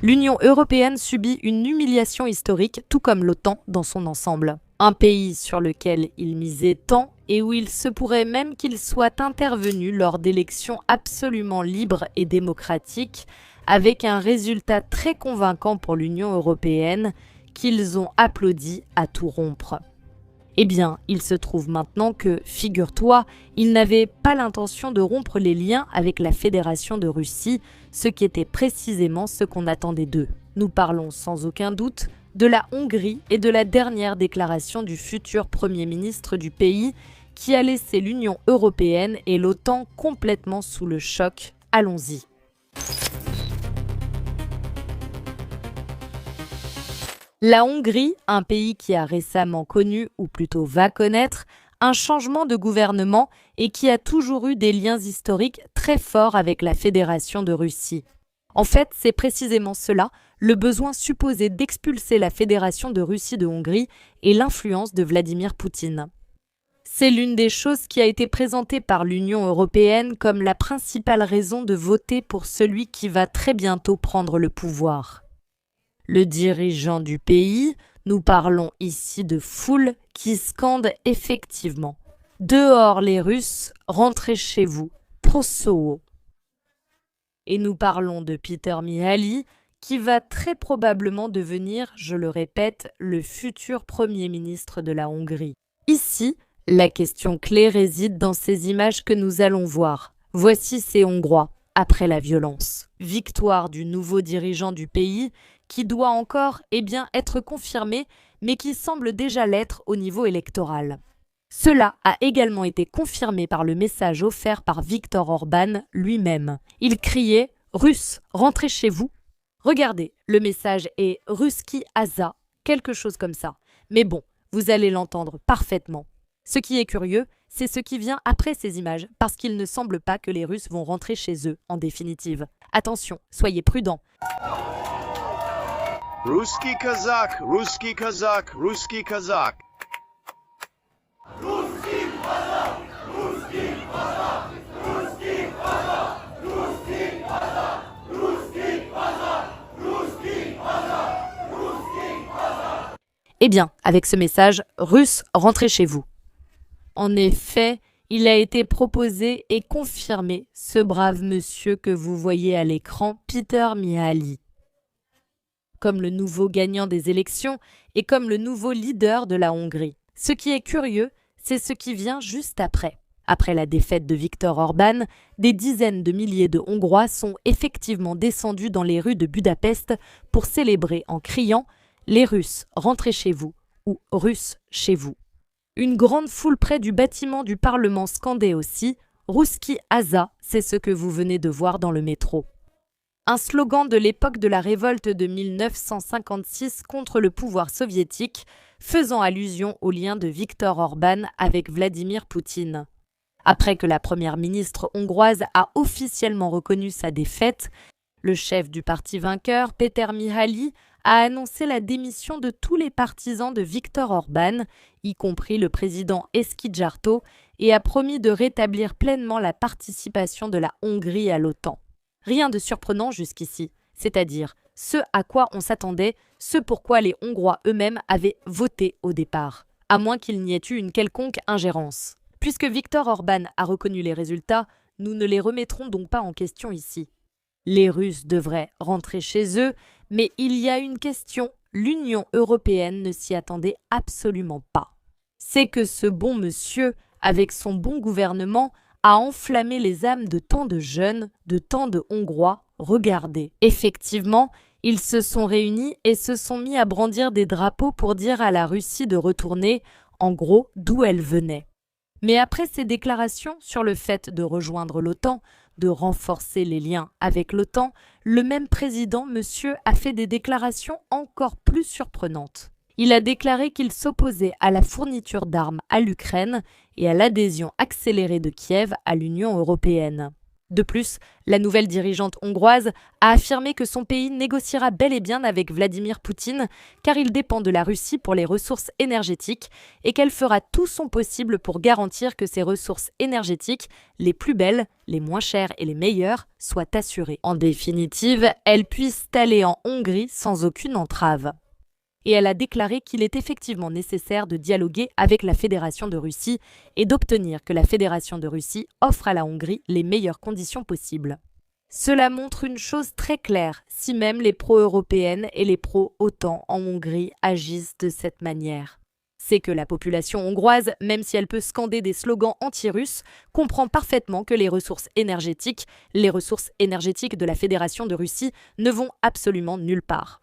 L'Union européenne subit une humiliation historique, tout comme l'OTAN dans son ensemble. Un pays sur lequel il misait tant et où il se pourrait même qu'il soit intervenu lors d'élections absolument libres et démocratiques, avec un résultat très convaincant pour l'Union européenne, qu'ils ont applaudi à tout rompre. Eh bien, il se trouve maintenant que, figure-toi, ils n'avaient pas l'intention de rompre les liens avec la Fédération de Russie, ce qui était précisément ce qu'on attendait d'eux. Nous parlons sans aucun doute de la Hongrie et de la dernière déclaration du futur Premier ministre du pays qui a laissé l'Union européenne et l'OTAN complètement sous le choc. Allons-y. La Hongrie, un pays qui a récemment connu, ou plutôt va connaître, un changement de gouvernement et qui a toujours eu des liens historiques très forts avec la Fédération de Russie. En fait, c'est précisément cela, le besoin supposé d'expulser la Fédération de Russie de Hongrie et l'influence de Vladimir Poutine. C'est l'une des choses qui a été présentée par l'Union européenne comme la principale raison de voter pour celui qui va très bientôt prendre le pouvoir. Le dirigeant du pays, nous parlons ici de foule qui scande effectivement « Dehors les Russes, rentrez chez vous, Prosowo ». Et nous parlons de Peter Mihály, qui va très probablement devenir, je le répète, le futur Premier ministre de la Hongrie. Ici, la question clé réside dans ces images que nous allons voir. Voici ces Hongrois, après la violence. Victoire du nouveau dirigeant du pays, qui doit encore être confirmé, mais qui semble déjà l'être au niveau électoral. Cela a également été confirmé par le message offert par Viktor Orban lui-même. Il criait « Russes, rentrez chez vous ». Regardez, le message est « Ruski Haza », quelque chose comme ça. Mais bon, vous allez l'entendre parfaitement. Ce qui est curieux, c'est ce qui vient après ces images, parce qu'il ne semble pas que les Russes vont rentrer chez eux, en définitive. Attention, soyez prudents. Русский казак, русский казак, русский казак. Русский казак, русский казак, русский казак, русский казак, русский казак, русский казак, русский казак. Eh bien, avec ce message, Russes, rentrez chez vous. En effet, il a été proposé et confirmé ce brave monsieur que vous voyez à l'écran, Peter Mihály, comme le nouveau gagnant des élections et comme le nouveau leader de la Hongrie. Ce qui est curieux, c'est ce qui vient juste après. Après la défaite de Viktor Orban, des dizaines de milliers de Hongrois sont effectivement descendus dans les rues de Budapest pour célébrer en criant « Les Russes, rentrez chez vous » ou « Russes, chez vous ». Une grande foule près du bâtiment du Parlement scandait aussi « Ruski Haza », c'est ce que vous venez de voir dans le métro. Un slogan de l'époque de la révolte de 1956 contre le pouvoir soviétique, faisant allusion au lien de Viktor Orban avec Vladimir Poutine. Après que la première ministre hongroise a officiellement reconnu sa défaite, le chef du parti vainqueur, Peter Mihály, a annoncé la démission de tous les partisans de Viktor Orban, y compris le président Eszkijártó, et a promis de rétablir pleinement la participation de la Hongrie à l'OTAN. Rien de surprenant jusqu'ici, c'est-à-dire ce à quoi on s'attendait, ce pourquoi les Hongrois eux-mêmes avaient voté au départ, à moins qu'il n'y ait eu une quelconque ingérence. Puisque Viktor Orban a reconnu les résultats, nous ne les remettrons donc pas en question ici. Les Russes devraient rentrer chez eux, mais il y a une question, l'Union européenne ne s'y attendait absolument pas. C'est que ce bon monsieur, avec son bon gouvernement, a enflammé les âmes de tant de jeunes, de tant de Hongrois. Regardez. Effectivement, ils se sont réunis et se sont mis à brandir des drapeaux pour dire à la Russie de retourner, en gros, d'où elle venait. Mais après ces déclarations sur le fait de rejoindre l'OTAN, de renforcer les liens avec l'OTAN, le même président, monsieur, a fait des déclarations encore plus surprenantes. Il a déclaré qu'il s'opposait à la fourniture d'armes à l'Ukraine et à l'adhésion accélérée de Kiev à l'Union européenne. De plus, la nouvelle dirigeante hongroise a affirmé que son pays négociera bel et bien avec Vladimir Poutine car il dépend de la Russie pour les ressources énergétiques et qu'elle fera tout son possible pour garantir que ces ressources énergétiques, les plus belles, les moins chères et les meilleures, soient assurées. En définitive, elles puissent aller en Hongrie sans aucune entrave. Et elle a déclaré qu'il est effectivement nécessaire de dialoguer avec la Fédération de Russie et d'obtenir que la Fédération de Russie offre à la Hongrie les meilleures conditions possibles. Cela montre une chose très claire, si même les pro-européennes et les pro-OTAN en Hongrie agissent de cette manière. C'est que la population hongroise, même si elle peut scander des slogans anti-russes, comprend parfaitement que les ressources énergétiques de la Fédération de Russie ne vont absolument nulle part.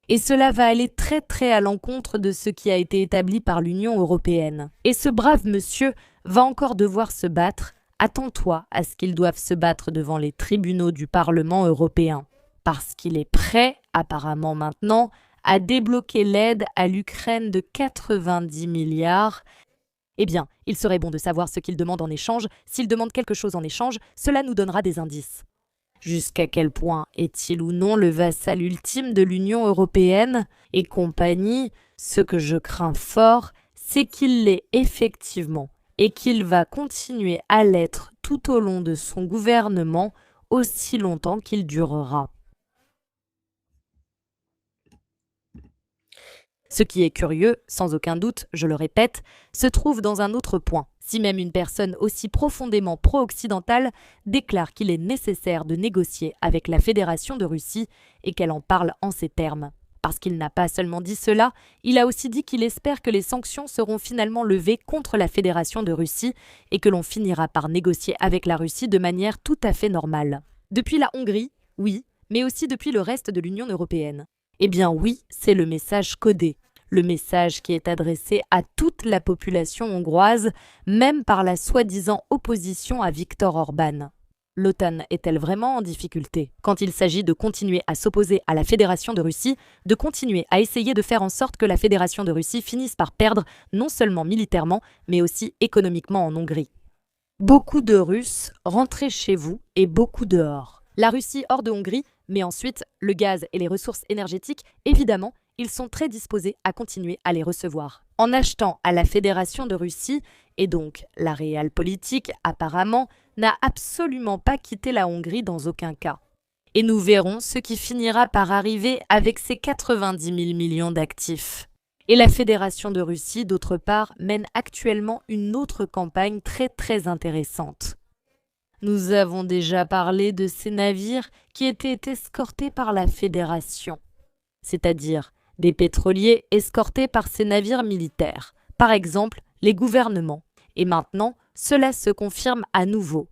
Et cela va aller très à l'encontre de ce qui a été établi par l'Union européenne. Et ce brave monsieur va encore devoir se battre. Attends-toi à ce qu'il doive se battre devant les tribunaux du Parlement européen. Parce qu'il est prêt, apparemment maintenant, à débloquer l'aide à l'Ukraine de 90 milliards. Eh bien, il serait bon de savoir ce qu'il demande en échange. S'il demande quelque chose en échange, cela nous donnera des indices. Jusqu'à quel point est-il ou non le vassal ultime de l'Union européenne et compagnie? Ce que je crains fort, c'est qu'il l'est effectivement et qu'il va continuer à l'être tout au long de son gouvernement aussi longtemps qu'il durera. Ce qui est curieux, sans aucun doute, je le répète, se trouve dans un autre point. Si même une personne aussi profondément pro-occidentale déclare qu'il est nécessaire de négocier avec la Fédération de Russie et qu'elle en parle en ces termes. Parce qu'il n'a pas seulement dit cela, il a aussi dit qu'il espère que les sanctions seront finalement levées contre la Fédération de Russie et que l'on finira par négocier avec la Russie de manière tout à fait normale. Depuis la Hongrie, oui, mais aussi depuis le reste de l'Union européenne. Eh bien oui, c'est le message codé. Le message qui est adressé à toute la population hongroise, même par la soi-disant opposition à Viktor Orban. L'OTAN est-elle vraiment en difficulté quand il s'agit de continuer à s'opposer à la Fédération de Russie, de continuer à essayer de faire en sorte que la Fédération de Russie finisse par perdre non seulement militairement, mais aussi économiquement en Hongrie? Beaucoup de Russes, rentrez chez vous et beaucoup dehors. La Russie hors de Hongrie, mais ensuite le gaz et les ressources énergétiques, évidemment, ils sont très disposés à continuer à les recevoir. En achetant à la Fédération de Russie, et donc la réelle politique, apparemment, n'a absolument pas quitté la Hongrie dans aucun cas. Et nous verrons ce qui finira par arriver avec ses 90 000 millions d'actifs. Et la Fédération de Russie, d'autre part, mène actuellement une autre campagne très intéressante. Nous avons déjà parlé de ces navires qui étaient escortés par la Fédération, c'est-à-dire des pétroliers escortés par ces navires militaires, par exemple les gouvernements. Et maintenant, cela se confirme à nouveau.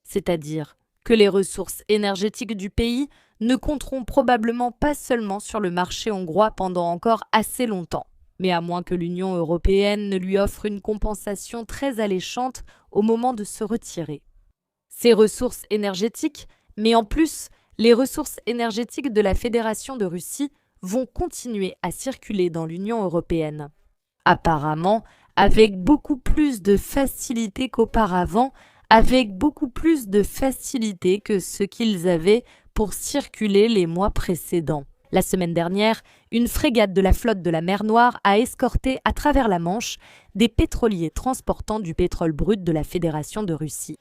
C'est-à-dire que les ressources énergétiques du pays ne compteront probablement pas seulement sur le marché hongrois pendant encore assez longtemps, mais à moins que l'Union européenne ne lui offre une compensation très alléchante au moment de se retirer. Ces ressources énergétiques, mais en plus les ressources énergétiques de la Fédération de Russie, vont continuer à circuler dans l'Union européenne. Apparemment, avec beaucoup plus de facilité qu'auparavant, avec beaucoup plus de facilité que ce qu'ils avaient pour circuler les mois précédents. La semaine dernière, une frégate de la flotte de la mer Noire a escorté à travers la Manche des pétroliers transportant du pétrole brut de la Fédération de Russie.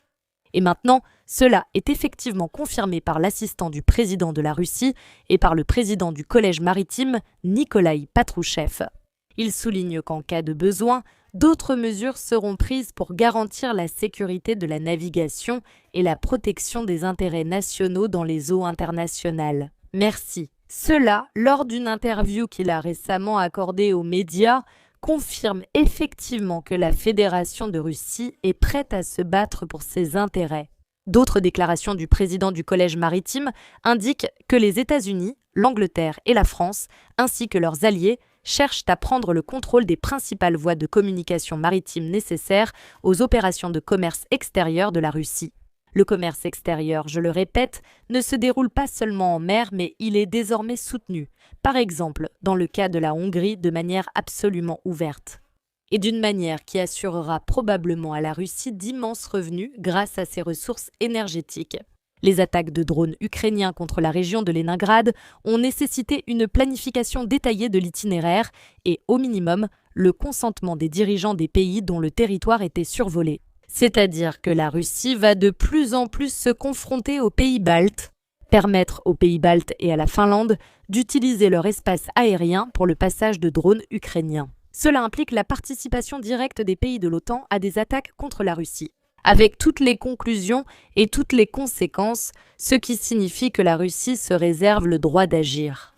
Et maintenant, cela est effectivement confirmé par l'assistant du président de la Russie et par le président du collège maritime, Nikolaï Patrouchev. Il souligne qu'en cas de besoin, d'autres mesures seront prises pour garantir la sécurité de la navigation et la protection des intérêts nationaux dans les eaux internationales. Merci. Cela, lors d'une interview qu'il a récemment accordée aux médias, confirme effectivement que la Fédération de Russie est prête à se battre pour ses intérêts. D'autres déclarations du président du collège maritime indiquent que les États-Unis, l'Angleterre et la France, ainsi que leurs alliés, cherchent à prendre le contrôle des principales voies de communication maritime nécessaires aux opérations de commerce extérieur de la Russie. Le commerce extérieur, je le répète, ne se déroule pas seulement en mer, mais il est désormais soutenu, par exemple dans le cas de la Hongrie de manière absolument ouverte. et d'une manière qui assurera probablement à la Russie d'immenses revenus grâce à ses ressources énergétiques. Les attaques de drones ukrainiens contre la région de Leningrad ont nécessité une planification détaillée de l'itinéraire et, au minimum, le consentement des dirigeants des pays dont le territoire était survolé. C'est-à-dire que la Russie va de plus en plus se confronter aux pays baltes, permettre aux pays baltes et à la Finlande d'utiliser leur espace aérien pour le passage de drones ukrainiens. Cela implique la participation directe des pays de l'OTAN à des attaques contre la Russie, avec toutes les conclusions et toutes les conséquences, ce qui signifie que la Russie se réserve le droit d'agir.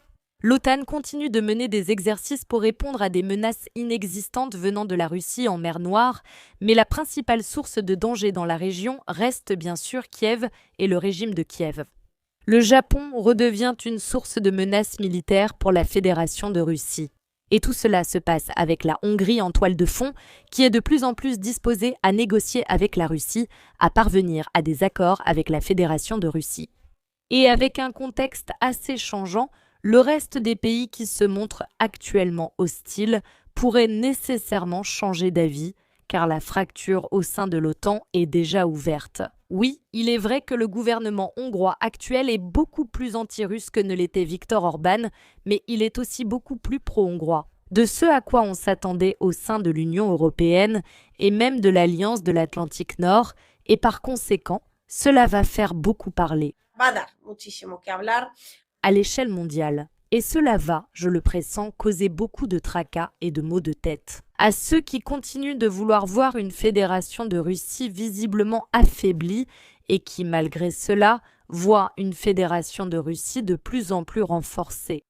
L'OTAN continue de mener des exercices pour répondre à des menaces inexistantes venant de la Russie en mer Noire, mais la principale source de danger dans la région reste bien sûr Kiev et le régime de Kiev. Le Japon redevient une source de menaces militaires pour la Fédération de Russie. Et tout cela se passe avec la Hongrie en toile de fond, qui est de plus en plus disposée à négocier avec la Russie, à parvenir à des accords avec la Fédération de Russie. Et avec un contexte assez changeant, le reste des pays qui se montrent actuellement hostiles pourraient nécessairement changer d'avis, car la fracture au sein de l'OTAN est déjà ouverte. Oui, il est vrai que le gouvernement hongrois actuel est beaucoup plus anti-russe que ne l'était Viktor Orban, mais il est aussi beaucoup plus pro-hongrois. De ce à quoi on s'attendait au sein de l'Union européenne et même de l'Alliance de l'Atlantique Nord, et par conséquent, cela va faire beaucoup parler à l'échelle mondiale. Et cela va, je le pressens, causer beaucoup de tracas et de maux de tête. À ceux qui continuent de vouloir voir une fédération de Russie visiblement affaiblie et qui, malgré cela, voient une fédération de Russie de plus en plus renforcée.